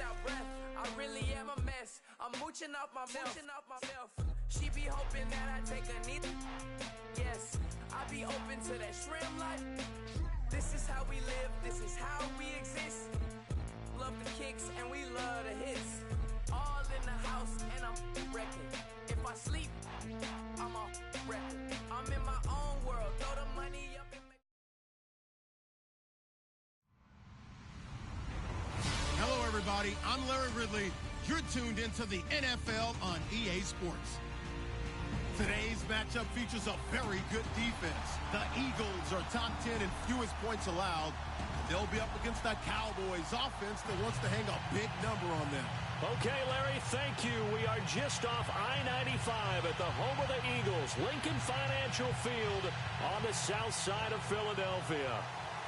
without breath. I really am a mess. I'm mooching off my milk. She be hoping that I take a knee. Yes, I be open to that shrimp life. This is how we live, this is how we exist. Love the kicks and we love the hits. All in the house and I'm wrecking. If I sleep, I'm on record. I'm in my own world, throw the money up and make... Hello everybody, I'm Larry Ridley. You're tuned into the NFL on EA Sports. Today's matchup features a very good defense. The Eagles are top 10 in fewest points allowed. They'll be up against the Cowboys offense that wants to hang a big number on them. Okay, Larry, thank you. We are just off I-95 at the home of the Eagles, Lincoln Financial Field on the south side of Philadelphia.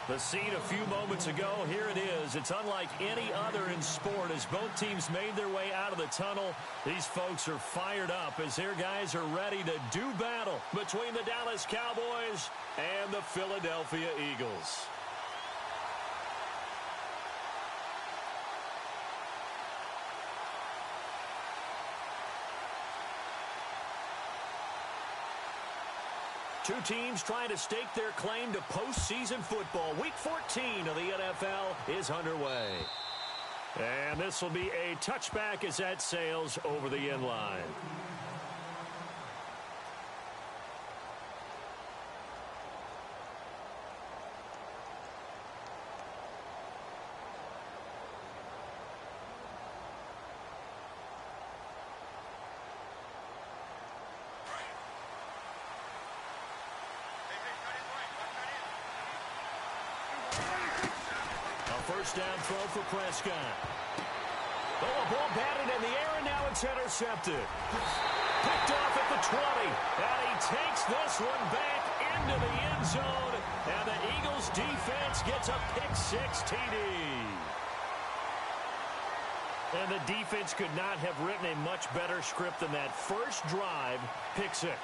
The scene a few moments ago, here it is. It's unlike any other in sport as both teams made their way out of the tunnel. These folks are fired up as their guys are ready to do battle between the Dallas Cowboys and the Philadelphia Eagles. Two teams trying to stake their claim to postseason football. Week 14 of the NFL is underway. And this will be a touchback as that sails over the end line. First down throw for Prescott. Oh, a ball batted in the air, and now it's intercepted. Picked off at the 20, and he takes this one back into the end zone, and the Eagles defense gets a pick-6 TD. And the defense could not have written a much better script than that. First drive, pick-6.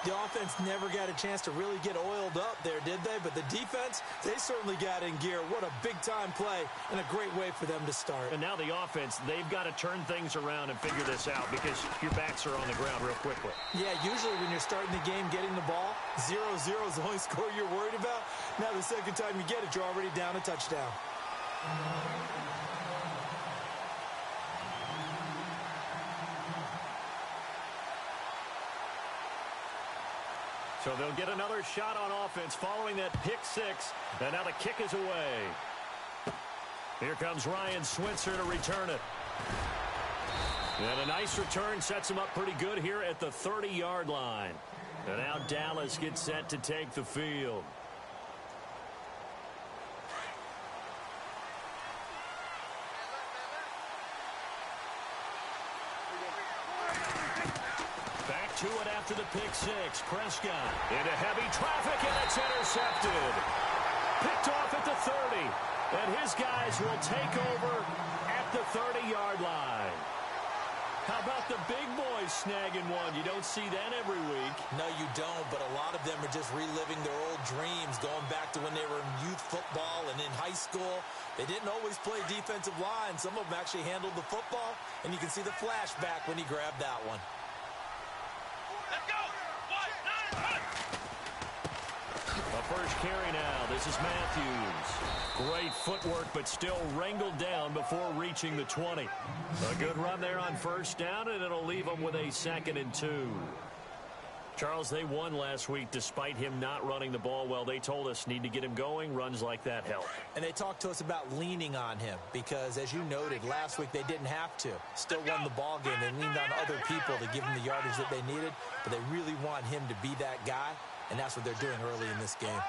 The offense never got a chance to really get oiled up there, did they? But the defense, they certainly got in gear. What a big-time play and a great way for them to start. And now the offense, they've got to turn things around and figure this out because your backs are on the ground real quickly. Yeah, usually when you're starting the game getting the ball, 0-0 is the only score you're worried about. Now the second time you get it, you're already down a touchdown. So they'll get another shot on offense following that pick-6, and now the kick is away. Here comes Ryan Switzer to return it. And a nice return sets him up pretty good here at the 30-yard line. And now Dallas gets set to take the field. To it after the pick-6. Prescott into heavy traffic, and it's intercepted. Picked off at the 30, and his guys will take over at the 30-yard line. How about the big boys snagging one? You don't see that every week. No, you don't, but a lot of them are just reliving their old dreams, going back to when they were in youth football and in high school. They didn't always play defensive line. Some of them actually handled the football, and you can see the flashback when he grabbed that one. First carry now. This is Matthews. Great footwork, but still wrangled down before reaching the 20. A good run there on first down, and it'll leave them with a 2nd and 2. Charles, they won last week despite him not running the ball well. They told us need to get him going. Runs like that help. And they talked to us about leaning on him because, as you noted, last week they didn't have to. Still won the ball game. They leaned on other people to give them the yardage that they needed, but they really want him to be that guy. And that's what they're doing early in this game.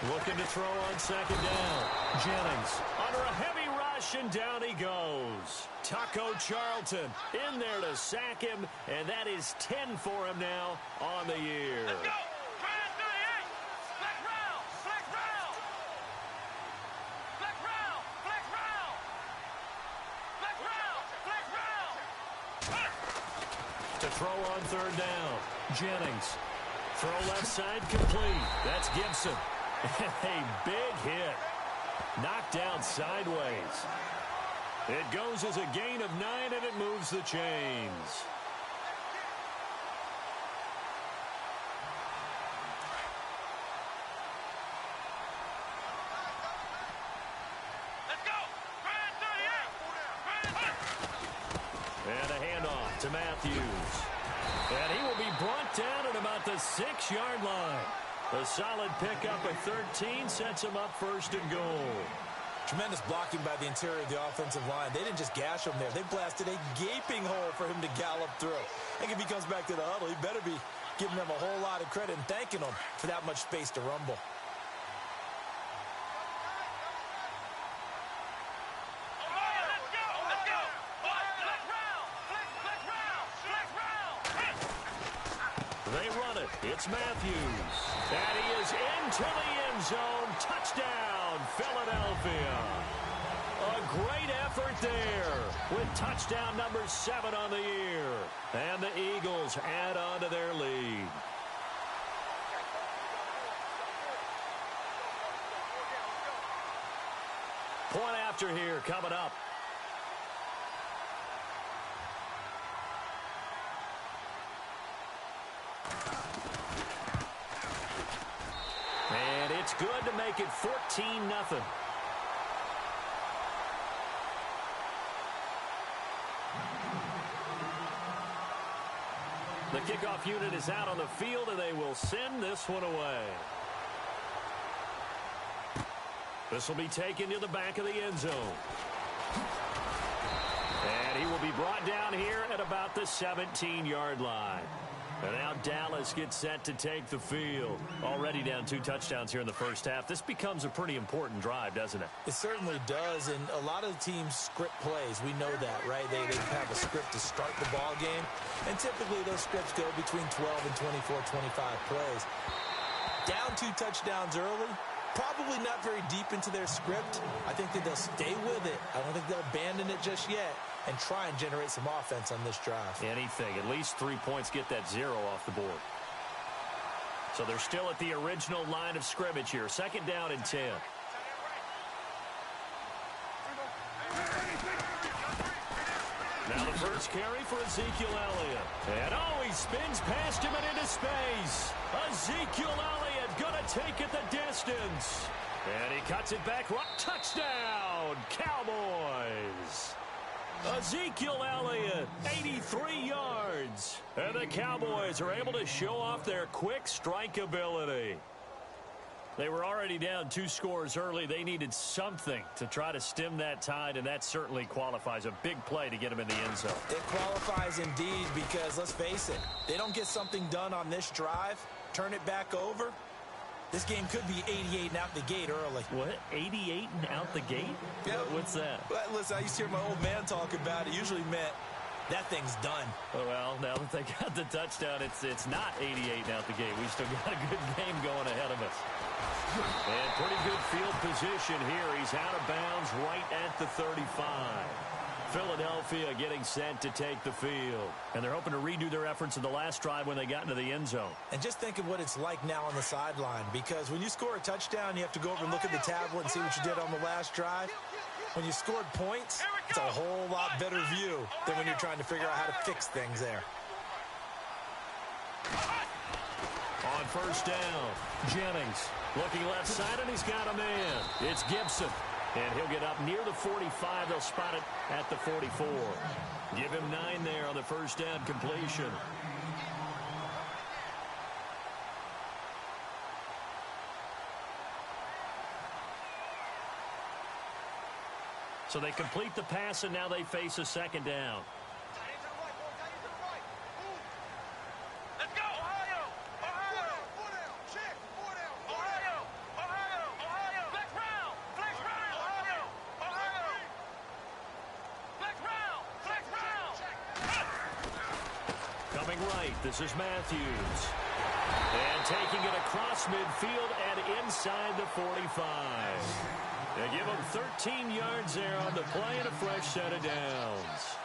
Looking to throw on 2nd down. Jennings under a heavy rush, and down he goes. Taco Charlton in there to sack him, and that is 10 for him now on the year. Let's go! Flag round! Flag round! Flag round! Flag round! Flag round! Flag round! To throw on 3rd down. Jennings. Throw left side complete. That's Gibson. A big hit. Knocked down sideways. It goes as a gain of 9, and it moves the chains. And a handoff to Matthews. And he will be brought down at about the 6-yard line. A solid pickup of 13 sets him up first and goal. Tremendous blocking by the interior of the offensive line. They didn't just gash him there. They blasted a gaping hole for him to gallop through. I think if he comes back to the huddle, he better be giving them a whole lot of credit and thanking them for that much space to rumble. They run it. It's Matthews. And he is into the end zone. Touchdown, Philadelphia. A great effort there with touchdown number 7 on the year. And the Eagles add on to their lead. Point after here coming up. And it's good to make it 14-0. The kickoff unit is out on the field, and they will send this one away. This will be taken to the back of the end zone. And he will be brought down here at about the 17-yard line. And now Dallas gets set to take the field. Already down 2 touchdowns here in the first half. This becomes a pretty important drive, doesn't it? It certainly does, and a lot of the teams script plays. We know that, right? They have a script to start the ball game, and typically those scripts go between 12 and 24, 25 plays. Down 2 touchdowns early, probably not very deep into their script. I think that they'll stay with it. I don't think they'll abandon it just yet and try and generate some offense on this drive. Anything. At least 3 points, get that 0 off the board. So they're still at the original line of scrimmage here. 2nd down and 10. Now the first carry for Ezekiel Elliott. And he spins past him and into space. Ezekiel Elliott gonna take it the distance. And he cuts it back. Touchdown, Cowboys. Ezekiel Elliott, 83 yards. And the Cowboys are able to show off their quick strike ability. They were already down 2 scores early. They needed something to try to stem that tide, and that certainly qualifies. A big play to get them in the end zone. It qualifies indeed because, let's face it, they don't get something done on this drive, turn it back over. This game could be 88 and out the gate early. What? 88 and out the gate? Yeah. What's that? Well, listen, I used to hear my old man talk about it. Usually meant that thing's done. Oh, well, now that they got the touchdown, it's not 88 and out the gate. We still got a good game going ahead of us. And pretty good field position here. He's out of bounds right at the 35. Philadelphia getting set to take the field. And they're hoping to redo their efforts in the last drive when they got into the end zone. And just think of what it's like now on the sideline, because when you score a touchdown, you have to go over and look at the tablet and see what you did on the last drive. When you scored points, it's a whole lot better view than when you're trying to figure out how to fix things there. On first down, Jennings looking left side, and he's got a man. It's Gibson. And he'll get up near the 45. They'll spot it at the 44. Give him 9 there on the first down completion. So they complete the pass, and now they face a 2nd down. This is Matthews. And taking it across midfield and inside the 45. They give him 13 yards there on the play and a fresh set of downs.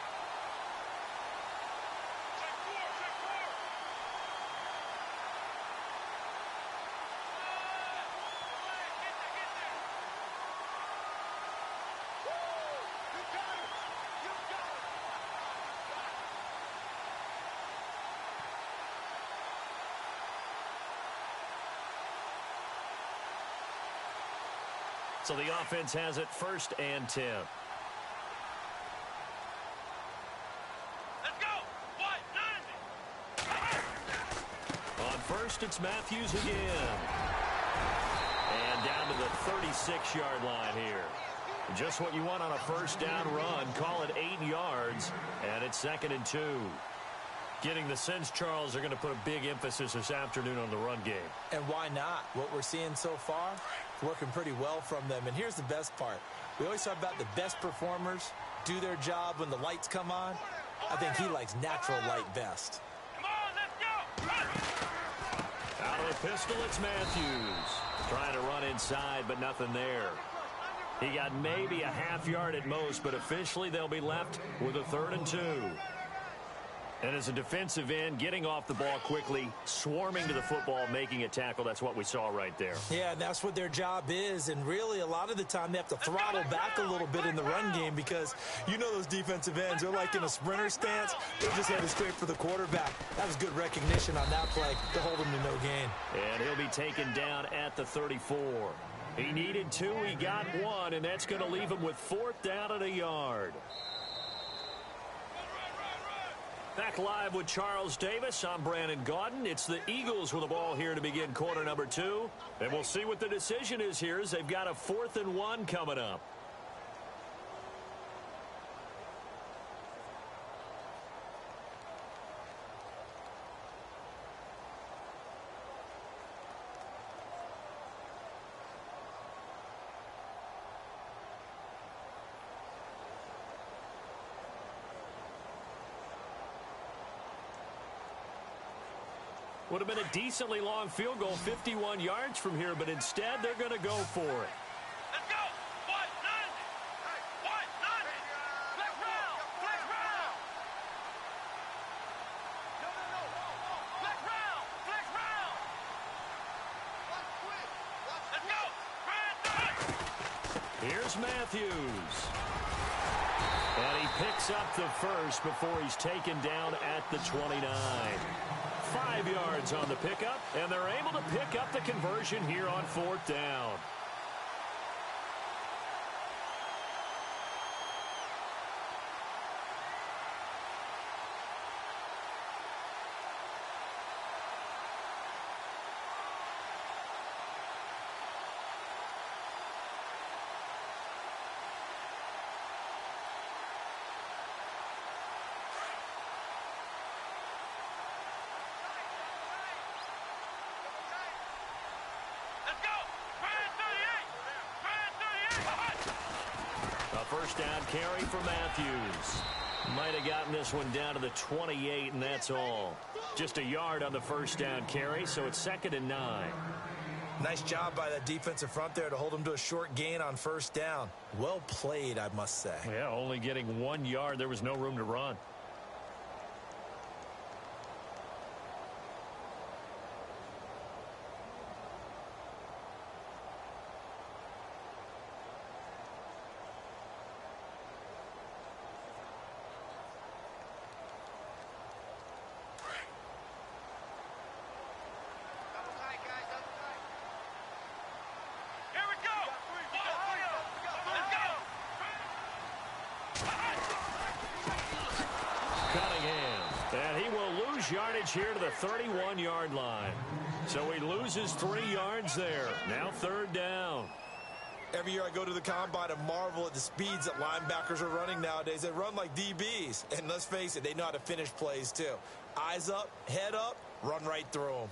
So the offense has it 1st and 10. Let's go. What? 90. On first, it's Matthews again. And down to the 36-yard line here. Just what you want on a first down run. Call it 8 yards, and it's 2nd and 2. Getting the sense, Charles, they're going to put a big emphasis this afternoon on the run game. And why not? What we're seeing so far, working pretty well from them. And here's the best part. We always talk about the best performers do their job when the lights come on. I think he likes natural light best. Come on, let's go. Out of the pistol, it's Matthews. Trying to run inside, but nothing there. He got maybe a half yard at most, but officially they'll be left with a 3rd and 2. And as a defensive end, getting off the ball quickly, swarming to the football, making a tackle, that's what we saw right there. Yeah, and that's what their job is. And really, a lot of the time, they have to throttle back a little bit in the run game because you know those defensive ends, they're like in a sprinter stance. They're just headed straight for the quarterback. That was good recognition on that play to hold him to no gain. And he'll be taken down at the 34. He needed 2, he got 1, and that's going to leave him with 4th down and a yard. Back live with Charles Davis. I'm Brandon Gaudin. It's the Eagles with the ball here to begin quarter number 2. And we'll see what the decision is here as they've got a 4th and 1 coming up. Would have been a decently long field goal, 51 yards from here, but instead they're going to go for it. Let's go. What? 90. What? 90. Flex round. Flex round. No. Flex round. Flex round. Let's go. Here's Matthews. And he picks up the first before he's taken down at the 29. 5 yards on the pickup, and they're able to pick up the conversion here on 4th down. First down carry for Matthews. Might have gotten this one down to the 28, and that's all. Just a yard on the first down carry, so it's 2nd and 9. Nice job by that defensive front there to hold him to a short gain on first down. Well played, I must say. Yeah, only getting 1 yard. There was no room to run. Yardage here to the 31-yard line. So he loses 3 yards there. Now 3rd down. Every year I go to the combine and marvel at the speeds that linebackers are running nowadays. They run like DBs. And let's face it, they know how to finish plays too. Eyes up, head up, run right through them.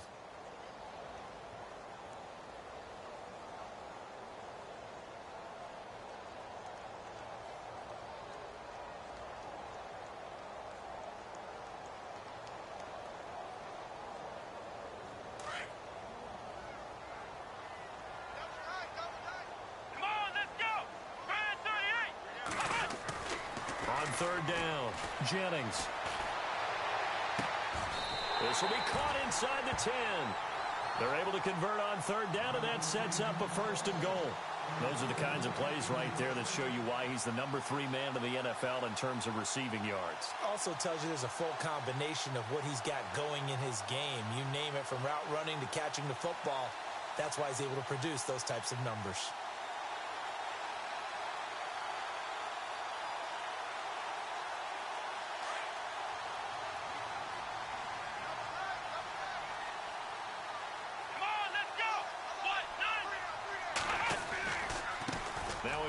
On 3rd down, Jennings. This will be caught inside the 10. They're able to convert on 3rd down, and that sets up a 1st and goal. Those are the kinds of plays right there that show you why he's the number 3 man in the NFL in terms of receiving yards. Also tells you there's a full combination of what he's got going in his game. You name it, from route running to catching the football. That's why he's able to produce those types of numbers.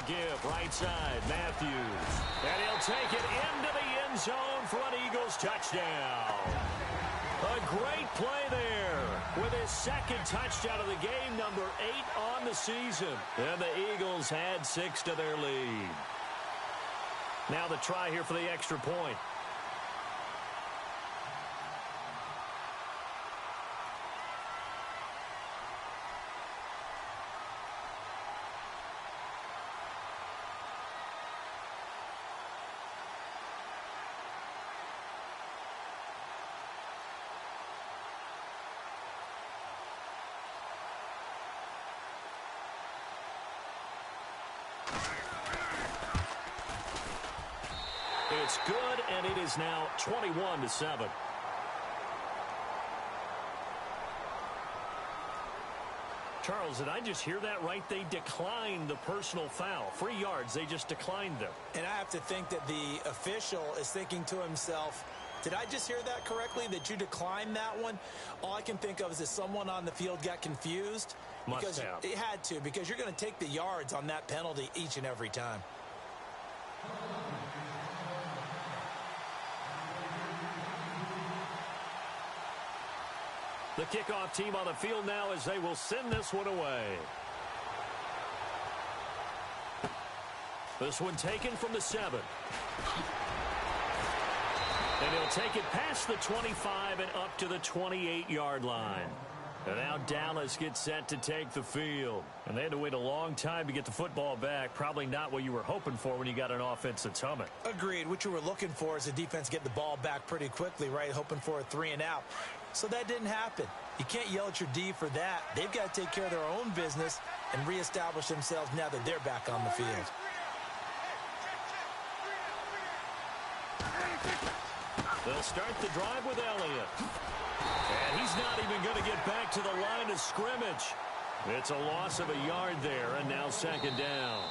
give. Right side, Matthews. And he'll take it into the end zone for an Eagles touchdown. A great play there with his second touchdown of the game, number 8 on the season. And the Eagles add 6 to their lead. Now the try here for the extra point. It's good, and it is now 21-7. Charles, did I just hear that right? They declined the personal foul. 3 yards, they just declined them. And I have to think that the official is thinking to himself, did I just hear that correctly, that you declined that one? All I can think of is that someone on the field got confused. Must have. It had to, because you're going to take the yards on that penalty each and every time. The kickoff team on the field now as they will send this one away. This one taken from the 7. And he'll take it past the 25 and up to the 28-yard line. And now Dallas gets set to take the field. And they had to wait a long time to get the football back. Probably not what you were hoping for when you got an offense that's humming. Agreed. What you were looking for is the defense get the ball back pretty quickly, right? Hoping for a 3 and out. So that didn't happen. You can't yell at your D for that. They've got to take care of their own business and reestablish themselves now that they're back on the field. They'll start the drive with Elliott. And he's not even going to get back to the line of scrimmage. It's a loss of a yard there, and now second down.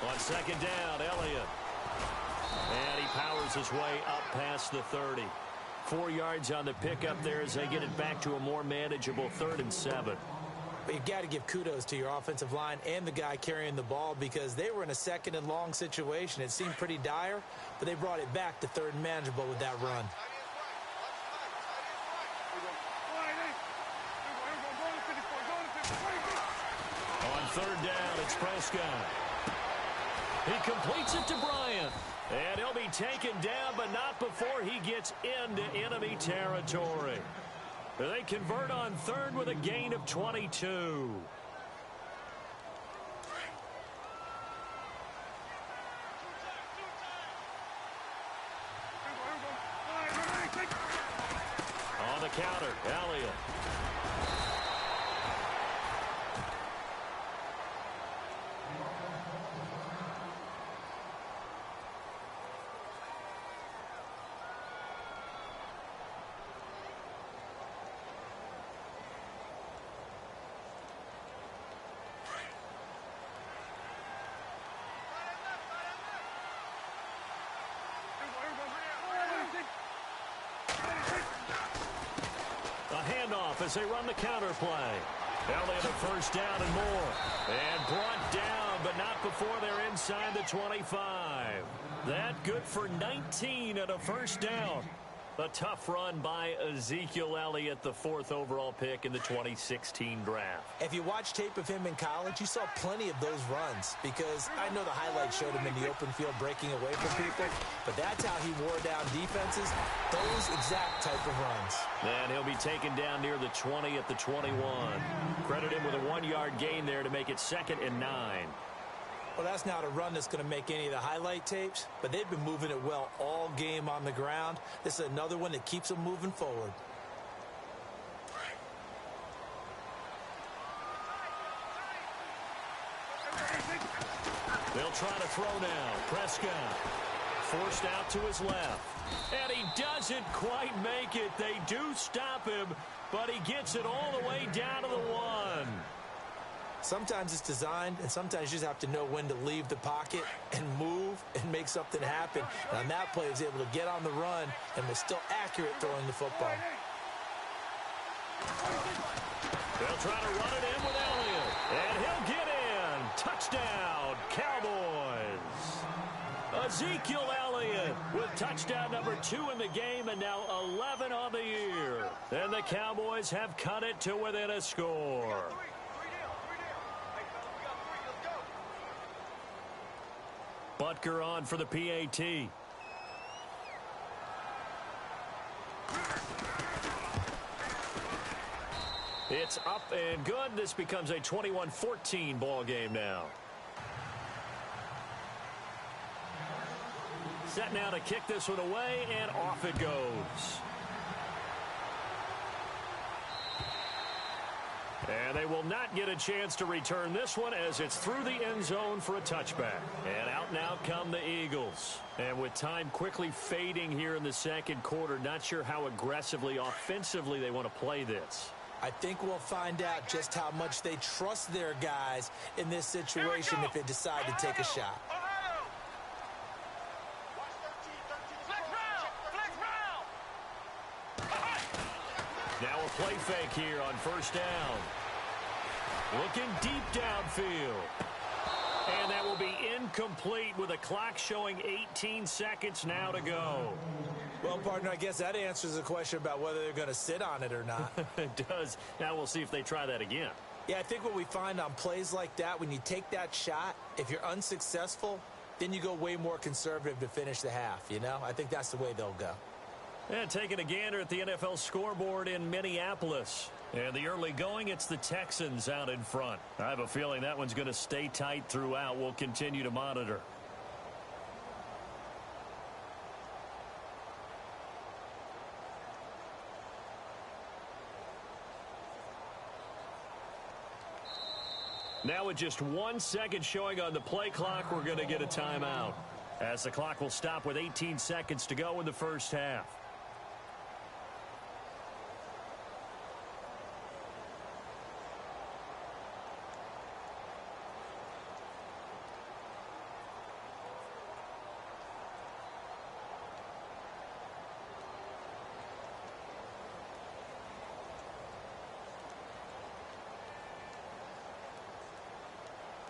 On second down, Elliott. And he powers his way up past the 30. 4 yards on the pickup there as they get it back to a more manageable 3rd and 7. But you've got to give kudos to your offensive line and the guy carrying the ball, because they were in a 2nd and long situation. It seemed pretty dire, but they brought it back to 3rd and manageable with that run. On 3rd down, it's Prescott. He completes it to Bryant. And he'll be taken down, but not before he gets into enemy territory. They convert on 3rd with a gain of 22. On the counter, Elliott. Handoff as they run the counter play. Elliott a 1st down and more. And brought down, but not before they're inside the 25. That good for 19 and a 1st down. A tough run by Ezekiel Elliott, the 4th overall pick in the 2016 draft. If you watch tape of him in college, you saw plenty of those runs, because I know the highlights showed him in the open field breaking away from people, but that's how he wore down defenses, those exact type of runs. And he'll be taken down near the 20 at the 21. Credit him with a 1-yard gain there to make it 2nd and 9. Well, that's not a run that's going to make any of the highlight tapes, but they've been moving it well all game on the ground. This is another one that keeps them moving forward. They'll try to throw now. Prescott forced out to his left. And he doesn't quite make it. They do stop him, but he gets it all the way down to the 1. Sometimes it's designed, and sometimes you just have to know when to leave the pocket and move and make something happen. And on that play, he was able to get on the run and was still accurate throwing the football. They'll try to run it in with Elliott, and he'll get in. Touchdown, Cowboys. Ezekiel Elliott with touchdown number 2 in the game, and now 11 on the year. And the Cowboys have cut it to within a score. Butker on for the PAT. It's up and good. This becomes a 21-14 ball game now. Set now to kick this one away, and off it goes. And they will not get a chance to return this one as it's through the end zone for a touchback. And out now come the Eagles. And with time quickly fading here in the second quarter, not sure how aggressively, offensively they want to play this. I think we'll find out just how much they trust their guys in this situation if they decide to take a shot. Now a play fake here on first down. Looking deep downfield. And that will be incomplete with a clock showing 18 seconds now to go. Well, partner, I guess that answers the question about whether they're going to sit on it or not. It does. Now we'll see if they try that again. Yeah, I think what we find on plays like that, when you take that shot, if you're unsuccessful, then you go way more conservative to finish the half, you know? I think that's the way they'll go. And taking a gander at the NFL scoreboard in Minneapolis. And the early going, it's the Texans out in front. I have a feeling that one's going to stay tight throughout. We'll continue to monitor. Now with just 1 second showing on the play clock, we're going to get a timeout, as the clock will stop with 18 seconds to go in the first half.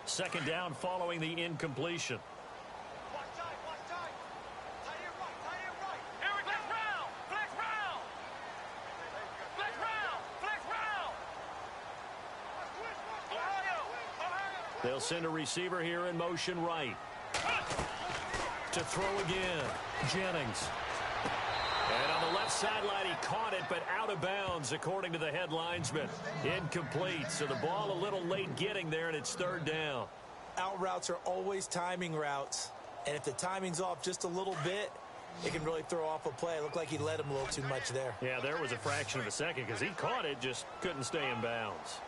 Second down following the incompletion. Watch time. Tie it right. Here we go. Flex round. Ohio. They'll send a receiver here in motion right. To throw again. Jennings. And on the left sideline, he caught it, but out of bounds, according to the head linesman. Incomplete, so the ball a little late getting there, and it's third down. Out routes are always timing routes, and if the timing's off just a little bit, it can really throw off a play. It looked like he led him a little too much there. Yeah, there was a fraction of a second because he caught it, just couldn't stay in bounds.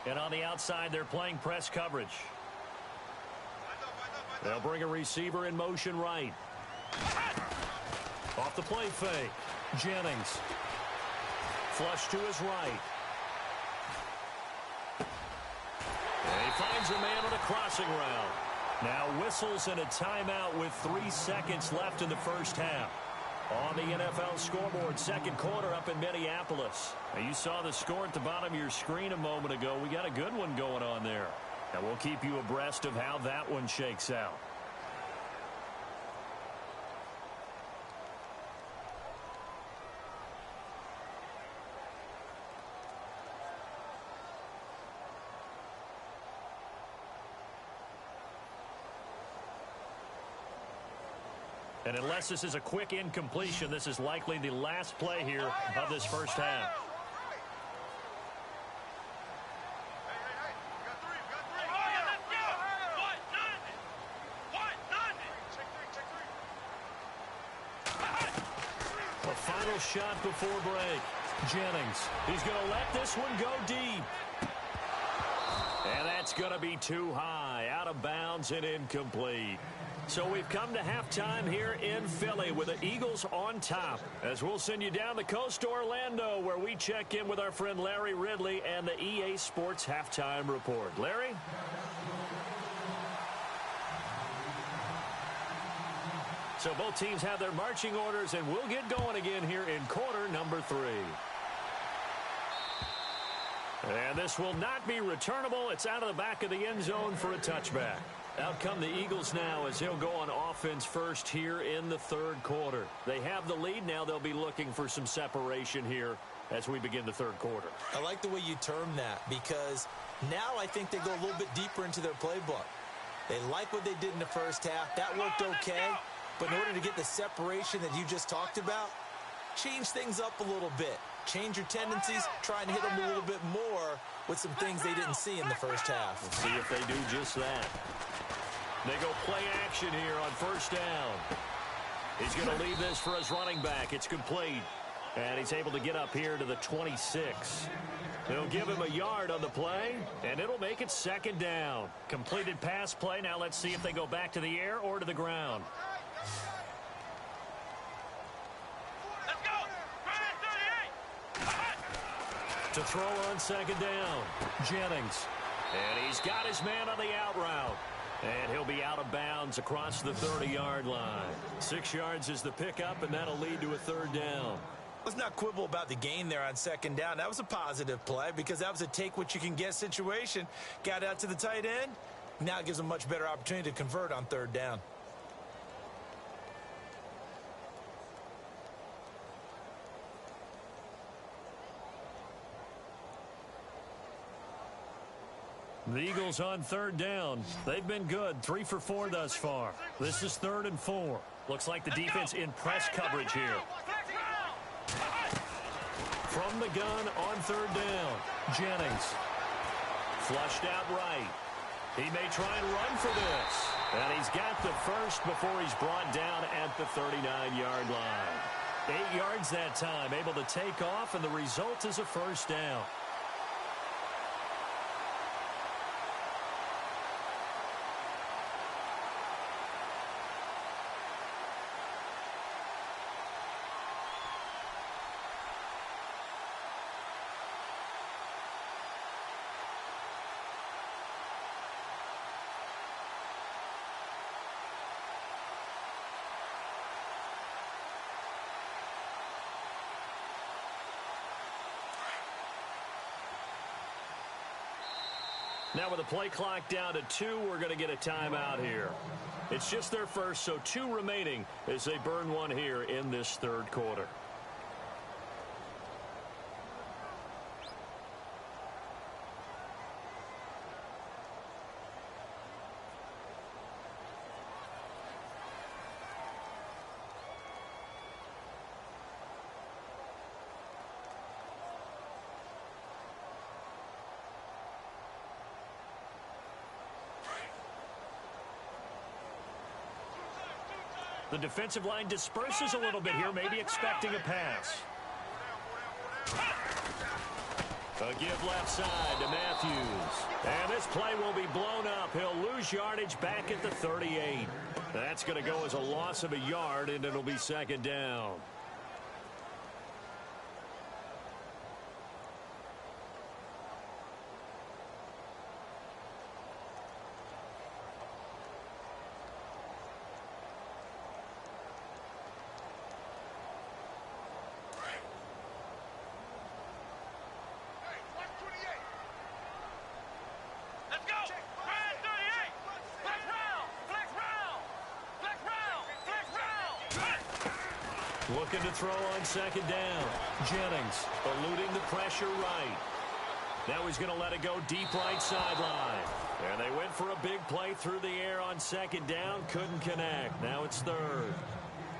And on the outside, they're playing press coverage. They'll bring a receiver in motion right. Off the play fake. Jennings. Flush to his right. And he finds a man on a crossing route. Now whistles and a timeout with 3 seconds left in the first half. On the NFL scoreboard, second quarter up in Minneapolis. Now, you saw the score at the bottom of your screen a moment ago. We got a good one going on there. And we'll keep you abreast of how that one shakes out. And unless this is a quick incompletion, this is likely the last play here of this first half. A final shot before break. Jennings. He's going to let this one go deep. And that's going to be too high, out of bounds and incomplete. So we've come to halftime here in Philly with the Eagles on top. As we'll send you down the coast to Orlando, where we check in with our friend Larry Ridley and the EA Sports Halftime Report. Larry? So both teams have their marching orders, and we'll get going again here in quarter number 3. And this will not be returnable. It's out of the back of the end zone for a touchback. Out come the Eagles now as they'll go on offense first here in the third quarter. They have the lead. Now they'll be looking for some separation here as we begin the third quarter. I like the way you term that, because now I think they go a little bit deeper into their playbook. They like what they did in the first half. That worked okay. But in order to get the separation that you just talked about, change things up a little bit. Change your tendencies, try and hit them a little bit more with some things they didn't see in the first half. Let's see if they do just that. They go play action here on first down. He's going to leave this for his running back. It's complete. And he's able to get up here to the 26. They'll give him a yard on the play, and it'll make it second down. Completed pass play. Now let's see if they go back to the air or to the ground. Let's go. To throw on second down, Jennings. And he's got his man on the out route. And he'll be out of bounds across the 30-yard line. 6 yards is the pickup, and that'll lead to a third down. Let's not quibble about the gain there on second down. That was a positive play because that was a take-what-you-can-get situation. Got out to the tight end. Now it gives them a much better opportunity to convert on third down. The Eagles on third down. They've been good, 3 for 4 thus far. This is 3rd and 4. Looks like the defense in press coverage here. From the gun on third down, Jennings. Flushed out right. He may try and run for this. And he's got the first before he's brought down at the 39-yard line. 8 yards that time, able to take off, and the result is a first down. Now with the play clock down to 2, we're going to get a timeout here. It's just their first, so 2 remaining as they burn one here in this third quarter. The defensive line disperses a little bit here, maybe expecting a pass. A give left side to Matthews. And this play will be blown up. He'll lose yardage back at the 38. That's going to go as a loss of a yard, and it'll be second down. Looking to throw on second down. Jennings eluding the pressure right. Now he's going to let it go deep right sideline. And they went for a big play through the air on second down. Couldn't connect. Now it's third.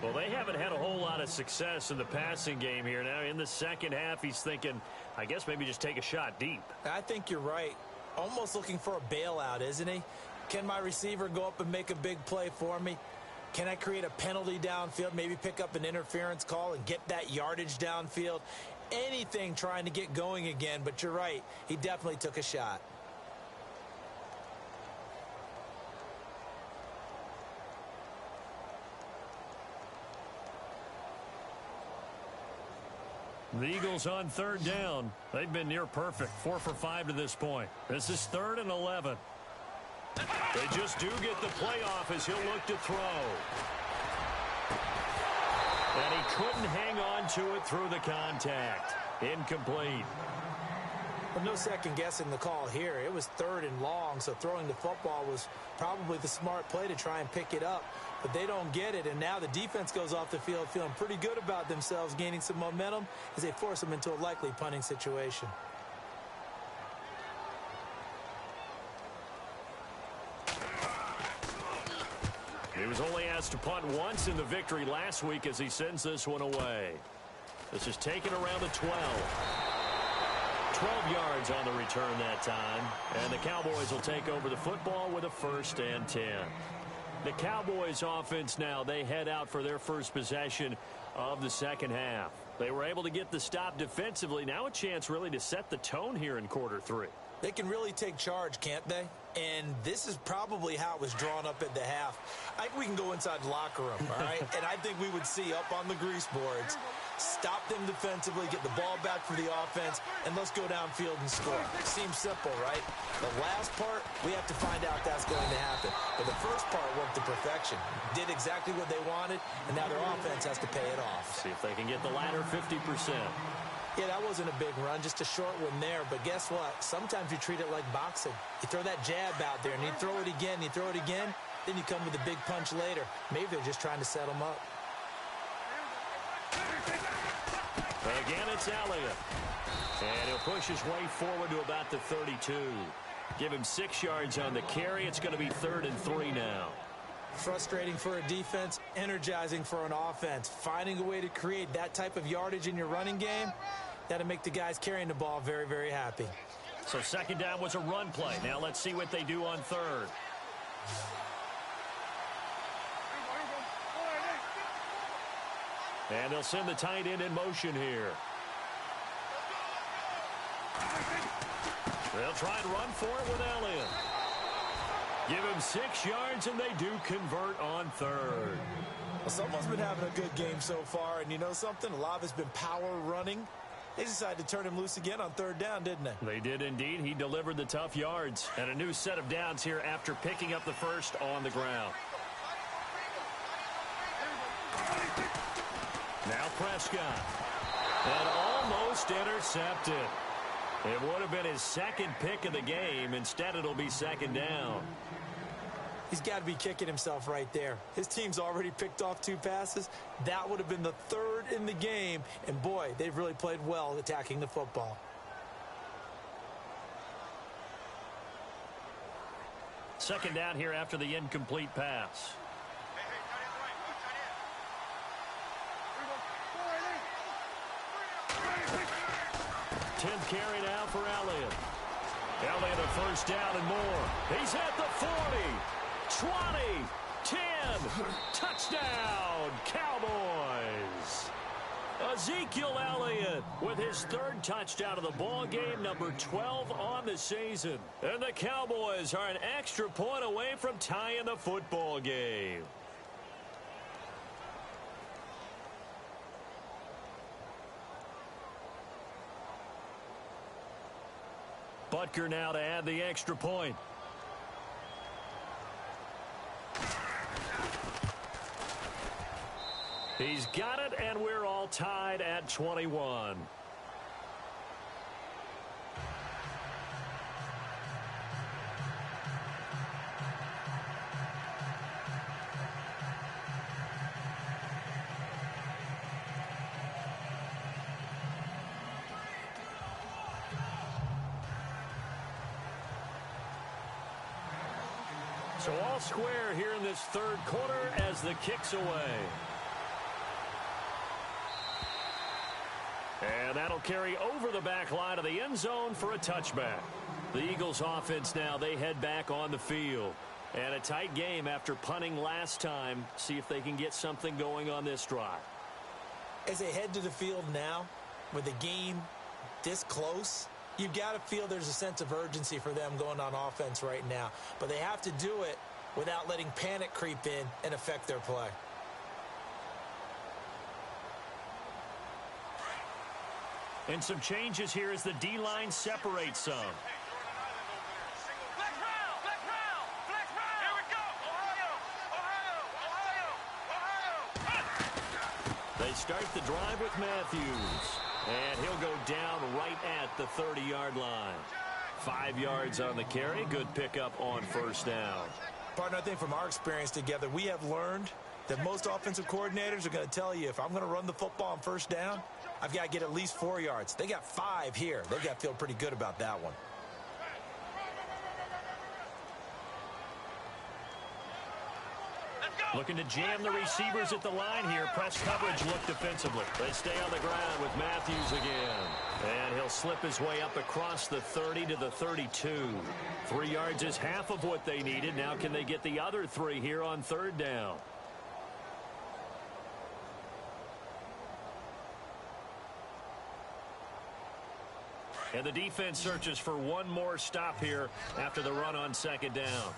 Well, they haven't had a whole lot of success in the passing game here. Now in the second half, he's thinking, I guess maybe just take a shot deep. I think you're right. Almost looking for a bailout, isn't he? Can my receiver go up and make a big play for me? Can I create a penalty downfield, maybe pick up an interference call and get that yardage downfield? Anything trying to get going again, but you're right. He definitely took a shot. The Eagles on third down. They've been near perfect, 4 for 5 to this point. This is 3rd and 11. They just do get the playoff as he'll look to throw. And he couldn't hang on to it through the contact. Incomplete. Well, no second guessing the call here. It was 3rd and long, so throwing the football was probably the smart play to try and pick it up. But they don't get it, and now the defense goes off the field feeling pretty good about themselves, gaining some momentum as they force them into a likely punting situation. He was only asked to punt once in the victory last week as he sends this one away. This is taken around the 12. 12 yards on the return that time. And the Cowboys will take over the football with a 1st and 10. The Cowboys offense now, they head out for their first possession of the second half. They were able to get the stop defensively. Now a chance really to set the tone here in quarter 3. They can really take charge, can't they? And this is probably how it was drawn up at the half. I think we can go inside the locker room, all right? And I think we would see up on the grease boards, stop them defensively, get the ball back for the offense, and let's go downfield and score. Seems simple, right? The last part, we have to find out that's going to happen. But the first part worked to perfection. Did exactly what they wanted, and now their offense has to pay it off. See if they can get the latter 50%. Yeah, that wasn't a big run, just a short one there. But guess what? Sometimes you treat it like boxing. You throw that jab out there, and you throw it again, you throw it again, then you come with a big punch later. Maybe they're just trying to set them up. Again, it's Elliott. And he'll push his way forward to about the 32. Give him 6 yards on the carry. It's going to be 3rd and 3 now. Frustrating for a defense, energizing for an offense. Finding a way to create that type of yardage in your running game, that'll make the guys carrying the ball very, very happy. So second down was a run play. Now let's see what they do on 3rd. And they'll send the tight end in motion here. They'll try and run for it with Elliott. Give him 6 yards, and they do convert on 3rd. Well, someone's been having a good game so far, and you know something? A lot of it's been power running. They decided to turn him loose again on 3rd down, didn't they? They did indeed. He delivered the tough yards. And a new set of downs here after picking up the first on the ground. Now Prescott. And almost intercepted. It would have been his 2nd pick of the game. Instead, it'll be 2nd down. He's got to be kicking himself right there. His team's already picked off 2 passes. That would have been the 3rd in the game. And, boy, they've really played well attacking the football. Second down here after the incomplete pass. 10th carry now for Elliott. Elliott a first down and more. He's at the 40, 20, 10. Touchdown, Cowboys. Ezekiel Elliott with his 3rd touchdown of the ball game, number 12 on the season. And the Cowboys are an extra point away from tying the football game. Butker now to add the extra point. He's got it, and we're all tied at 21. So all square here in this 3rd quarter as the kick's away. And that'll carry over the back line of the end zone for a touchback. The Eagles offense now, they head back on the field. And a tight game after punting last time. See if they can get something going on this drive. As they head to the field now, with the game this close, you've got to feel there's a sense of urgency for them going on offense right now. But they have to do it without letting panic creep in and affect their play. And some changes here as the D-line separates some. Flex round! Flex round! Flex round! Here we go! Ohio! Ohio! Ohio! They start the drive with Matthews. And he'll go down right at the 30-yard line. 5 yards on the carry. Good pickup on first down. Partner, I think from our experience together, we have learned that most offensive coordinators are going to tell you, if I'm going to run the football on first down, I've got to get at least 4 yards. They got 5 here. They've got to feel pretty good about that one. Looking to jam the receivers at the line here. Press coverage look defensively. They stay on the ground with Matthews again. And he'll slip his way up across the 30 to the 32. 3 yards is half of what they needed. Now can they get the other 3 here on third down? And the defense searches for one more stop here after the run on second down.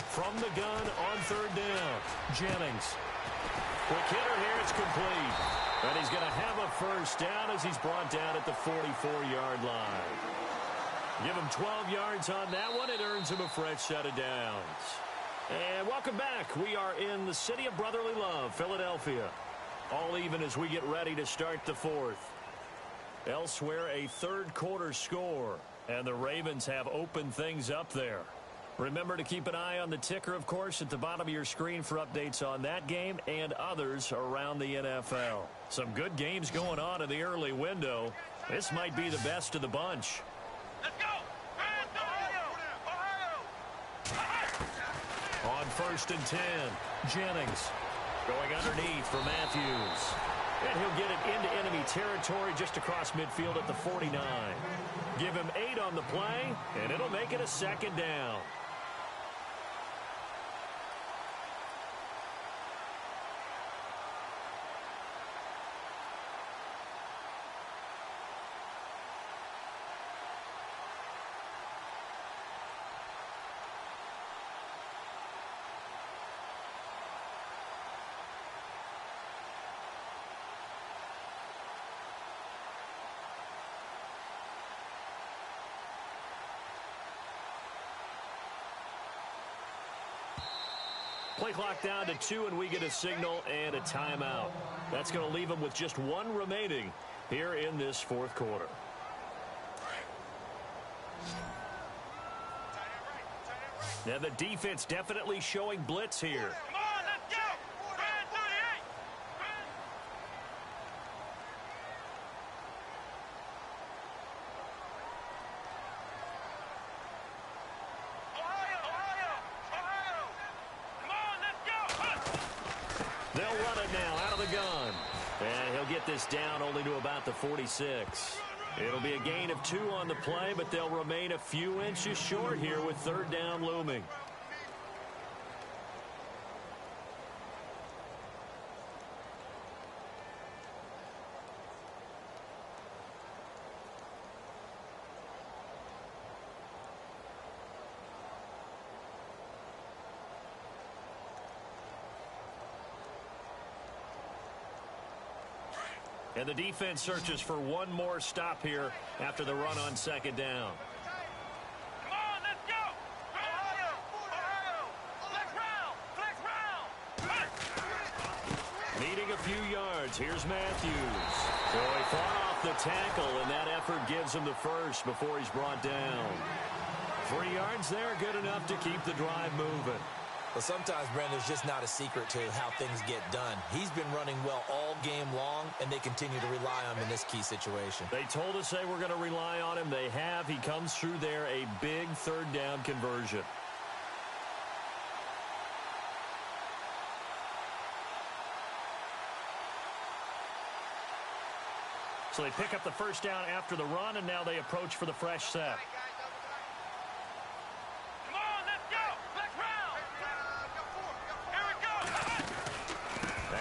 From the gun on third down, Jennings. Quick hitter here, it's complete. And he's going to have a first down as he's brought down at the 44-yard line. Give him 12 yards on that one. It earns him a fresh set of downs. And welcome back. We are in the city of brotherly love, Philadelphia. All even as we get ready to start the fourth. Elsewhere, a third quarter score. And the Ravens have opened things up there. Remember to keep an eye on the ticker, of course, at the bottom of your screen for updates on that game and others around the NFL. Some good games going on in the early window. This might be the best of the bunch. Let's go! On first and 10, Jennings going underneath for Matthews. And he'll get it into enemy territory just across midfield at the 49. Give him 8 on the play, and it'll make it a second down. Play clock down to 2, and we get a signal and a timeout. That's going to leave them with just 1 remaining here in this fourth quarter. Now the defense definitely showing blitz here. Come on, let's go! Brand 38! Ohio! Come on, let's go! They'll run it now out of the gun. And he'll get this down only to about the 46. It'll be a gain of 2 on the play, but they'll remain a few inches short here with third down looming. And the defense searches for one more stop here after the run on second down. Come on, let's go! Ohio! Flex round! Needing a few yards. Here's Matthews. So he fought off the tackle, and that effort gives him the first before he's brought down. 3 yards there, good enough to keep the drive moving. Well, sometimes, Brent, there's just not a secret to how things get done. He's been running well all game long, and they continue to rely on him in this key situation. They told us they were going to rely on him. They have. He comes through there, a big third down conversion. So they pick up the first down after the run, and now they approach for the fresh set. Come on, let's go! Flex round! Here we go!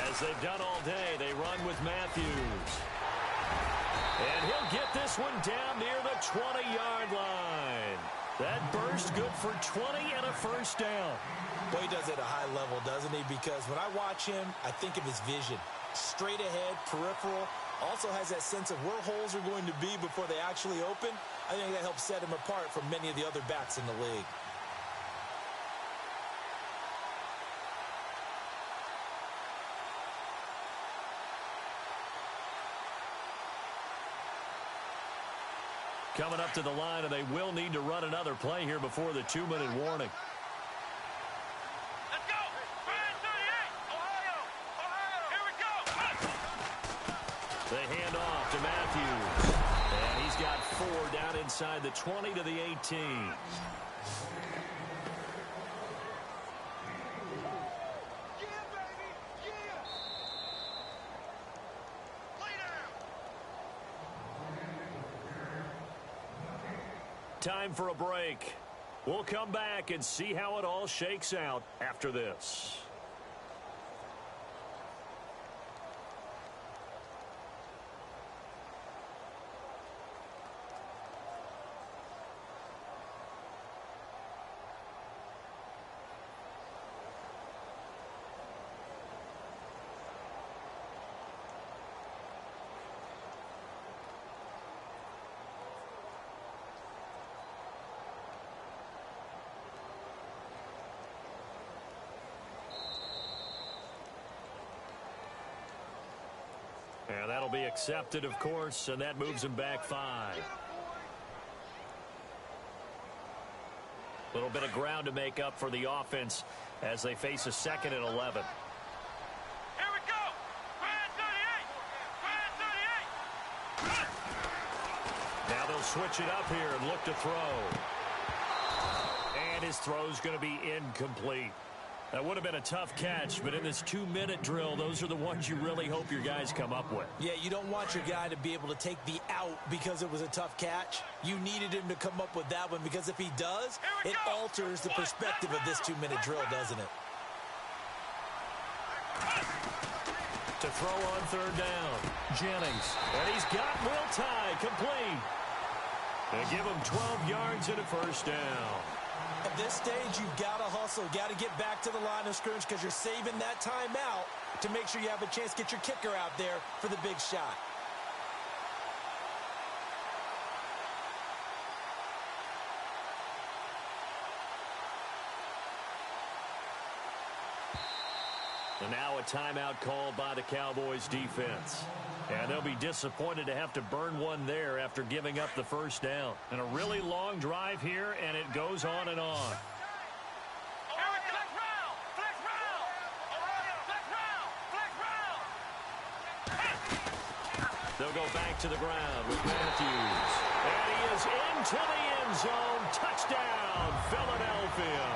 As they've done all day, they run with Matthews. And he'll get this one down near the 20-yard line. That burst good for 20 and a first down. Well, he does it at a high level, doesn't he? Because when I watch him, I think of his vision. Straight ahead, peripheral. Also has that sense of where holes are going to be before they actually open. I think that helps set him apart from many of the other backs in the league. Coming up to the line, and they will need to run another play here before the 2-minute warning. Let's go! Brand 38! Ohio! Ohio! Here we go! They hand off to Matthews. And he's got 4 down inside the 20 to the 18. Time for a break. We'll come back and see how it all shakes out after this. And that'll be accepted, of course, and that moves him back 5. A little bit of ground to make up for the offense as they face a 2nd and 11. Here we go! Brand 38! Brand 38! Now they'll switch it up here and look to throw. And his throw's going to be incomplete. That would have been a tough catch, but in this 2-minute drill, those are the ones you really hope your guys come up with. Yeah, you don't want your guy to be able to take the out because it was a tough catch. You needed him to come up with that one because if he does, it alters the perspective of this 2-minute drill, doesn't it? To throw on 3rd down, Jennings. And he's got Will Tye complete. They give him 12 yards and a first down. At this stage, you've got to hustle. Got to get back to the line of scrimmage because you're saving that timeout to make sure you have a chance to get your kicker out there for the big shot. And now a timeout called by the Cowboys defense. And they'll be disappointed to have to burn one there after giving up the first down. And a really long drive here, and it goes on and on. They'll go back to the ground with Matthews. And he is into the end zone. Touchdown, Philadelphia.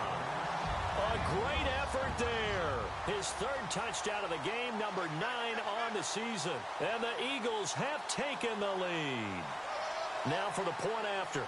A great effort there. His 3rd touchdown of the game, number 9 on the season. And the Eagles have taken the lead. Now for the point after.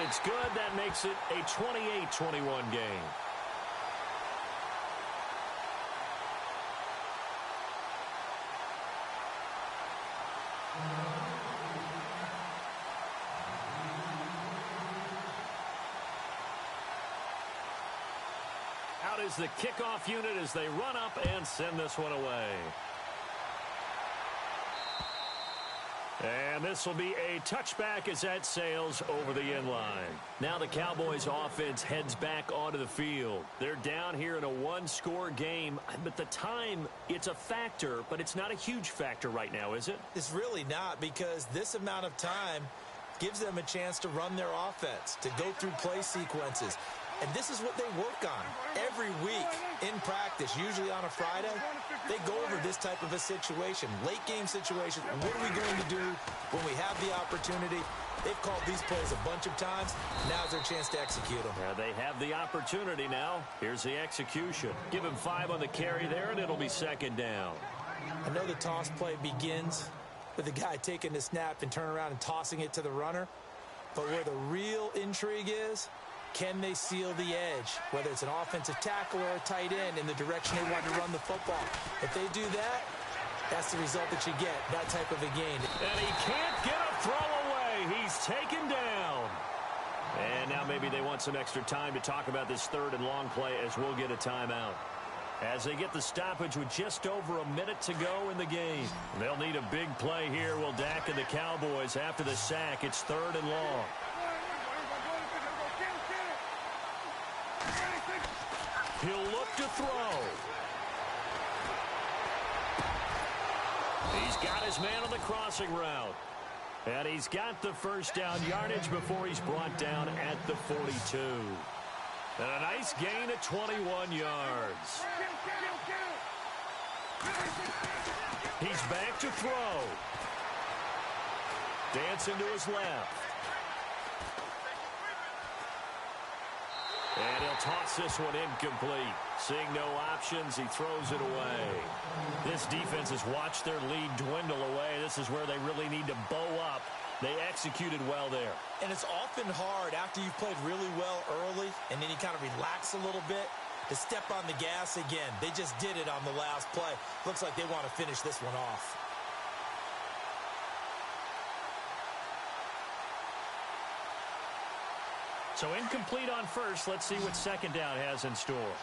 It's good. That makes it a 28-21 game. Out is the kickoff unit as they run up and send this one away. And this will be a touchback as that sails over the end line. Now the Cowboys offense heads back onto the field. They're down here in a 1-score game, but the time, it's a factor, but it's not a huge factor right now, is it? It's really not, because this amount of time gives them a chance to run their offense, to go through play sequences. And this is what they work on every week in practice, usually on a Friday. They go over this type of a situation, late game situation. What are we going to do when we have the opportunity? They've called these plays a bunch of times. Now's their chance to execute them. Yeah, they have the opportunity now. Here's the execution. Give him 5 on the carry there, and it'll be second down. I know the toss play begins with the guy taking the snap and turning around and tossing it to the runner. But where the real intrigue is, can they seal the edge, whether it's an offensive tackle or a tight end, in the direction they want to run the football? If they do that, that's the result that you get, that type of a gain. And he can't get a throw away. He's taken down. And now maybe they want some extra time to talk about this 3rd and long play as we'll get a timeout. As they get the stoppage with just over a minute to go in the game. They'll need a big play here. Will Dak and the Cowboys after the sack. It's 3rd and long. He'll look to throw. He's got his man on the crossing route. And he's got the first down yardage before he's brought down at the 42. And a nice gain of 21 yards. He's back to throw. Dancing to his left. And he'll toss this one incomplete. Seeing no options, he throws it away. This defense has watched their lead dwindle away. This is where they really need to bow up. They executed well there. And it's often hard after you've played really well early and then you kind of relax a little bit to step on the gas again. They just did it on the last play. Looks like they want to finish this one off. So incomplete on first. Let's see what second down has in store.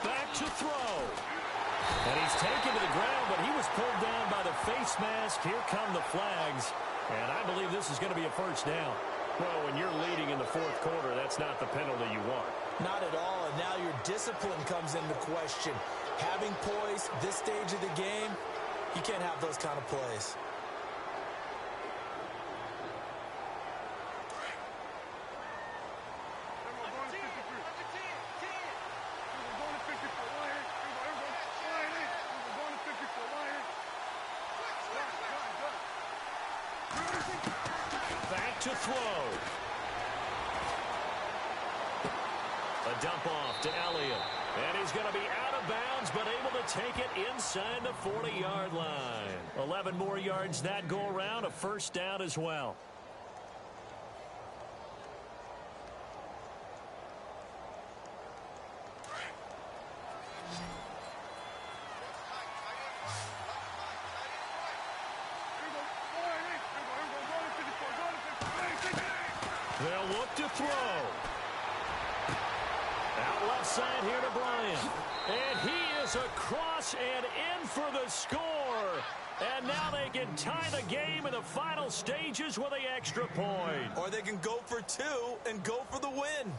Back to throw. And he's taken to the ground, but he was pulled down by the face mask. Here come the flags. And I believe this is going to be a first down. Well, when you're leading in the 4th quarter, that's not the penalty you want. Not at all, and now your discipline comes into question. Having poise this stage of the game, you can't have those kind of plays. Back to throw. A dump off to Elliott. And he's going to be out of bounds, but able to take it inside the 40-yard line. 11 more yards that go around, a first down as well. They'll look to throw. Out left side here to Bryant. And he is across and in for the score. And now they can tie the game in the final stages with the extra point. Or they can go for 2 and go for the win.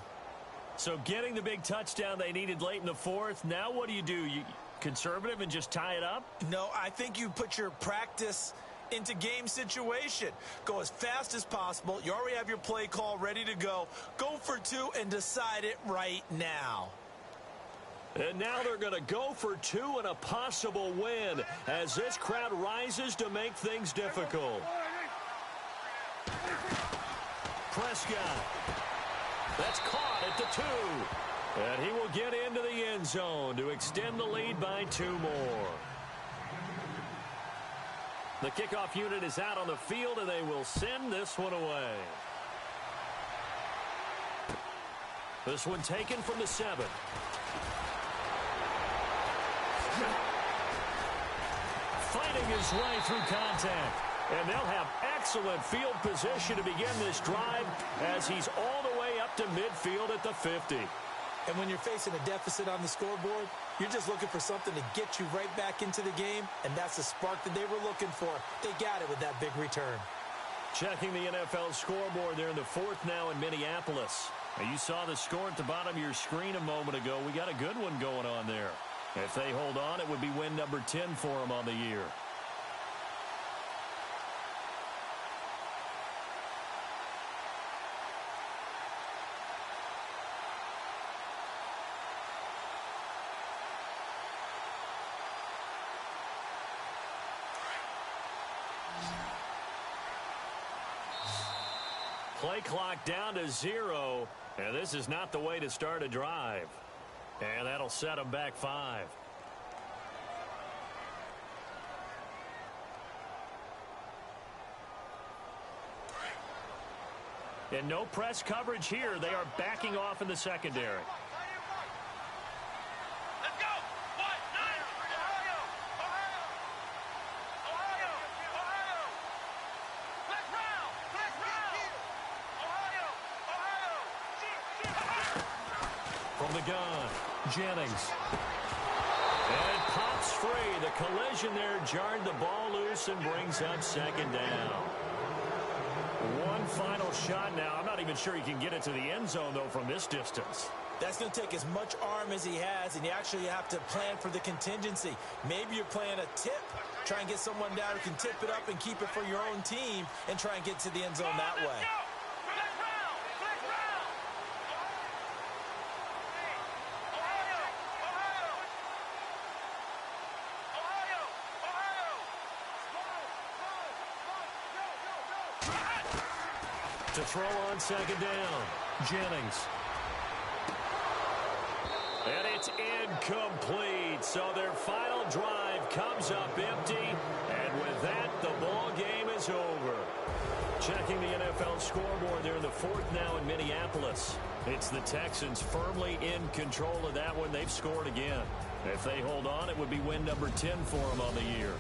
So getting the big touchdown they needed late in the 4th. Now what do? You conservative and just tie it up? No, I think you put your practice into game situation. Go as fast as possible. You already have your play call ready to go. Go for 2 and decide it right now. And now they're going to go for 2 and a possible win as this crowd rises to make things difficult. Prescott. That's caught at the 2. And he will get into the end zone to extend the lead by 2 more. The kickoff unit is out on the field, and they will send this one away. This one taken from the 7. Fighting his way through contact. And they'll have excellent field position to begin this drive as he's all the way up to midfield at the 50. And when you're facing a deficit on the scoreboard, you're just looking for something to get you right back into the game, and that's the spark that they were looking for. They got it with that big return. Checking the NFL scoreboard there in the 4th now in Minneapolis. Now, you saw the score at the bottom of your screen a moment ago. We got a good one going on there. If they hold on, it would be win number 10 for them on the year. Play clock down to 0, and this is not the way to start a drive. And that'll set them back 5. And no press coverage here. They are backing off in the secondary. Let's go. 1, 9. Ohio. Let's round. Ohio. From the gun, Jennings. And it pops free. The collision there jarred the ball loose and brings up second down. One final shot now. I'm not even sure he can get it to the end zone, though, from this distance. That's going to take as much arm as he has, and you actually have to plan for the contingency. Maybe you're playing a tip. Try and get someone down who can tip it up and keep it for your own team and try and get to the end zone that way. To throw on second down, Jennings. And it's incomplete. So their final drive comes up empty. And with that, the ball game is over. Checking the NFL scoreboard there in the 4th now in Minneapolis. It's the Texans firmly in control of that one. They've scored again. If they hold on, it would be win number 10 for them on the year.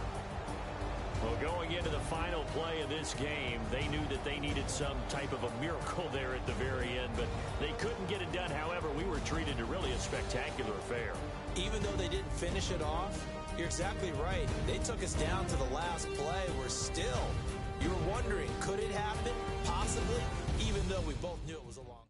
Well, going into the final play of this game, they knew that they needed some type of a miracle there at the very end, but they couldn't get it done. However, we were treated to really a spectacular affair. Even though they didn't finish it off, you're exactly right. They took us down to the last play. You were wondering, could it happen? Possibly, even though we both knew it was a long